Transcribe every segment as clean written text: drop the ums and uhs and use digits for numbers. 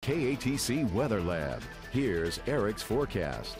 KATC Weather Lab. Here's Eric's forecast.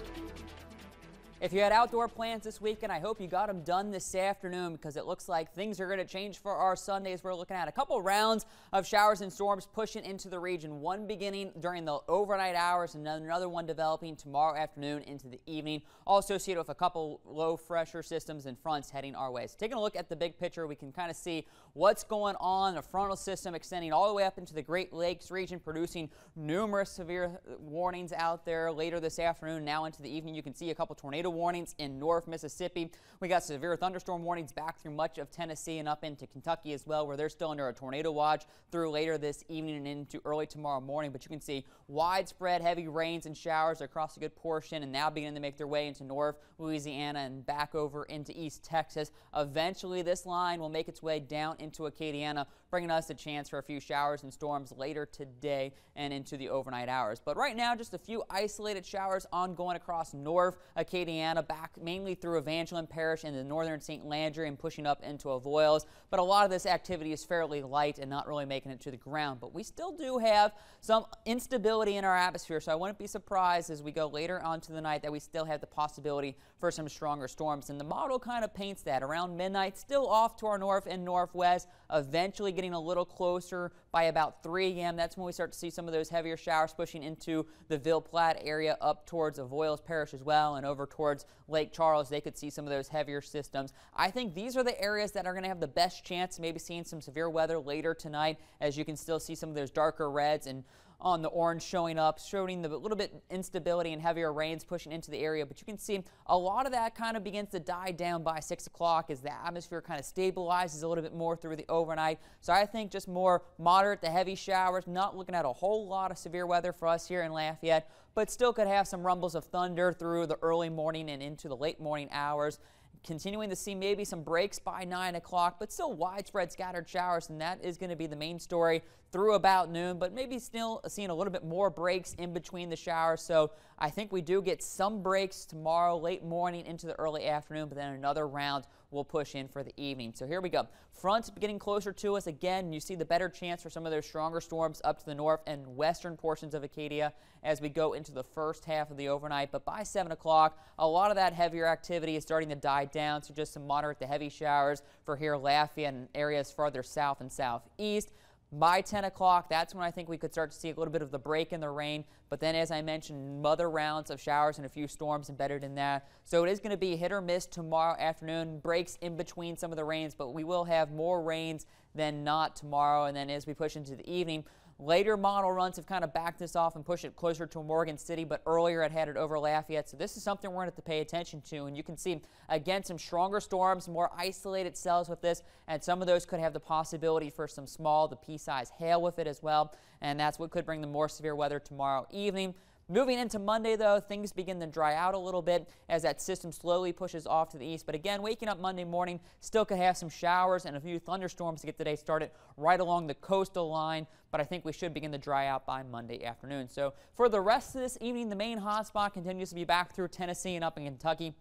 If you had outdoor plans this weekend, I hope you got them done this afternoon because it looks like things are going to change for our Sundays. We're looking at a couple rounds of showers and storms pushing into the region, one beginning during the overnight hours and another one developing tomorrow afternoon into the evening, all associated with a couple low pressure systems and fronts heading our way. So taking a look at the big picture, we can kind of see what's going on. A frontal system extending all the way up into the Great Lakes region, producing numerous severe warnings out there later this afternoon. Now into the evening, you can see a couple tornado warnings in North Mississippi. We got severe thunderstorm warnings back through much of Tennessee and up into Kentucky as well, where they're still under a tornado watch through later this evening and into early tomorrow morning. But you can see widespread heavy rains and showers across a good portion and now beginning to make their way into North Louisiana and back over into East Texas. Eventually, this line will make its way down into Acadiana, bringing us a chance for a few showers and storms later today and into the overnight hours. But right now, just a few isolated showers ongoing across North Acadiana, back mainly through Evangeline Parish and the northern St. Landry and pushing up into Avoyelles. But a lot of this activity is fairly light and not really making it to the ground. But we still do have some instability in our atmosphere, so I wouldn't be surprised as we go later on to the night that we still have the possibility for some stronger storms. And the model kind of paints that around midnight, still off to our north and northwest, eventually getting a little closer by about 3 a.m. That's when we start to see some of those heavier showers pushing into the Ville Platte area up towards Avoyelles Parish as well and over towards Lake Charles. They could see some of those heavier systems. I think these are the areas that are going to have the best chance, maybe seeing some severe weather later tonight, as you can still see some of those darker reds and on the orange showing up, showing the little bit instability and heavier rains pushing into the area. But you can see a lot of that kind of begins to die down by 6 o'clock as the atmosphere kind of stabilizes a little bit more through the overnight. So I think just more moderate to heavy showers, not looking at a whole lot of severe weather for us here in Lafayette, but still could have some rumbles of thunder through the early morning and into the late morning hours. Continuing to see maybe some breaks by 9 o'clock, but still widespread scattered showers, and that is going to be the main story through about noon, but maybe still seeing a little bit more breaks in between the showers. So I think we do get some breaks tomorrow, late morning into the early afternoon, but then another round will push in for the evening. So here we go. Fronts getting closer to us again. You see the better chance for some of those stronger storms up to the north and western portions of Acadia as we go into the first half of the overnight. But by 7 o'clock, a lot of that heavier activity is starting to die down. So just some moderate to heavy showers for here Lafayette and areas farther south and southeast. By 10 o'clock, that's when I think we could start to see a little bit of the break in the rain. But then, as I mentioned, other rounds of showers and a few storms embedded in that. So it is going to be hit or miss tomorrow afternoon, breaks in between some of the rains, but we will have more rains than not tomorrow. And then as we push into the evening, later model runs have kind of backed this off and pushed it closer to Morgan City, but earlier it had it over Lafayette. So this is something we're going to have to pay attention to. And you can see, again, some stronger storms, more isolated cells with this, and some of those could have the possibility for some small to pea-sized hail with it as well. And that's what could bring the more severe weather tomorrow evening. Moving into Monday, though, things begin to dry out a little bit as that system slowly pushes off to the east. But again, waking up Monday morning, still could have some showers and a few thunderstorms to get today started right along the coastal line. But I think we should begin to dry out by Monday afternoon. So for the rest of this evening, the main hotspot continues to be back through Tennessee and up in Kentucky.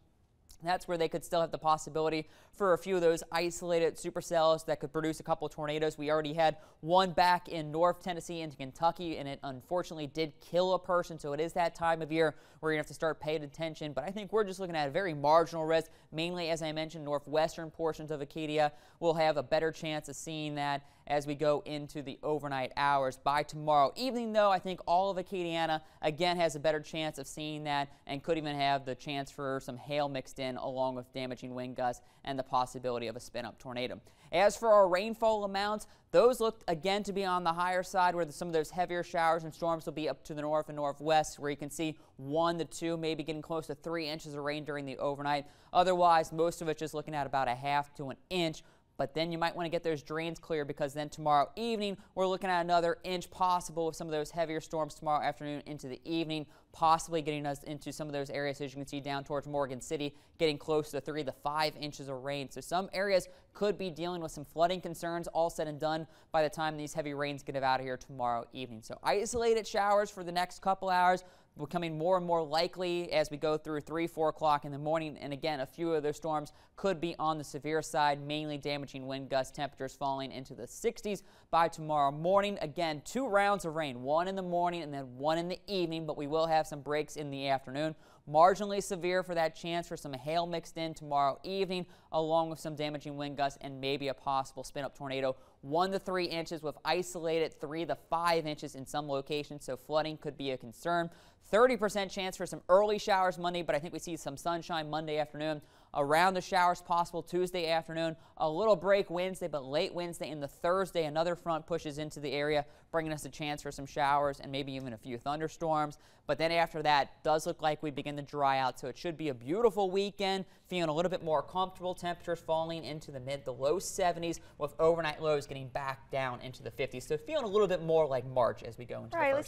That's where they could still have the possibility for a few of those isolated supercells that could produce a couple of tornadoes. We already had one back in North Tennessee into Kentucky, and it unfortunately did kill a person. So it is that time of year where you have to start paying attention. But I think we're just looking at a very marginal risk. Mainly, as I mentioned, northwestern portions of Acadia will have a better chance of seeing that as we go into the overnight hours. By tomorrow evening, though, I think all of Acadiana, again, has a better chance of seeing that and could even have the chance for some hail mixed in along with damaging wind gusts and the possibility of a spin-up tornado. As for our rainfall amounts, those look again to be on the higher side, where some of those heavier showers and storms will be up to the north and northwest, where you can see 1 to 2, maybe getting close to 3 inches of rain during the overnight. Otherwise, most of it just looking at about a half to an inch. But then you might want to get those drains clear, because then tomorrow evening we're looking at another inch possible with some of those heavier storms tomorrow afternoon into the evening, possibly getting us into some of those areas, as you can see, down towards Morgan City, getting close to 3 to 5 inches of rain. So some areas could be dealing with some flooding concerns, all said and done, by the time these heavy rains get out of here tomorrow evening. So isolated showers for the next couple hours, becoming more and more likely as we go through 3, 4 o'clock in the morning. And again, a few of those storms could be on the severe side, mainly damaging wind gusts, temperatures falling into the 60s by tomorrow morning. Again, 2 rounds of rain, 1 in the morning and then 1 in the evening, but we will have some breaks in the afternoon. Marginally severe for that chance for some hail mixed in tomorrow evening, along with some damaging wind gusts and maybe a possible spin-up tornado. 1 to 3 inches with isolated 3 to 5 inches in some locations, so flooding could be a concern. 30% chance for some early showers Monday, but I think we see some sunshine Monday afternoon. Around the showers possible Tuesday afternoon. A little break Wednesday, but late Wednesday into Thursday, another front pushes into the area, bringing us a chance for some showers and maybe even a few thunderstorms. But then after that, does look like we begin to dry out, so it should be a beautiful weekend. Feeling a little bit more comfortable. Temperatures falling into the mid to low 70s with overnight lows getting back down into the 50s. So feeling a little bit more like March as we go into the first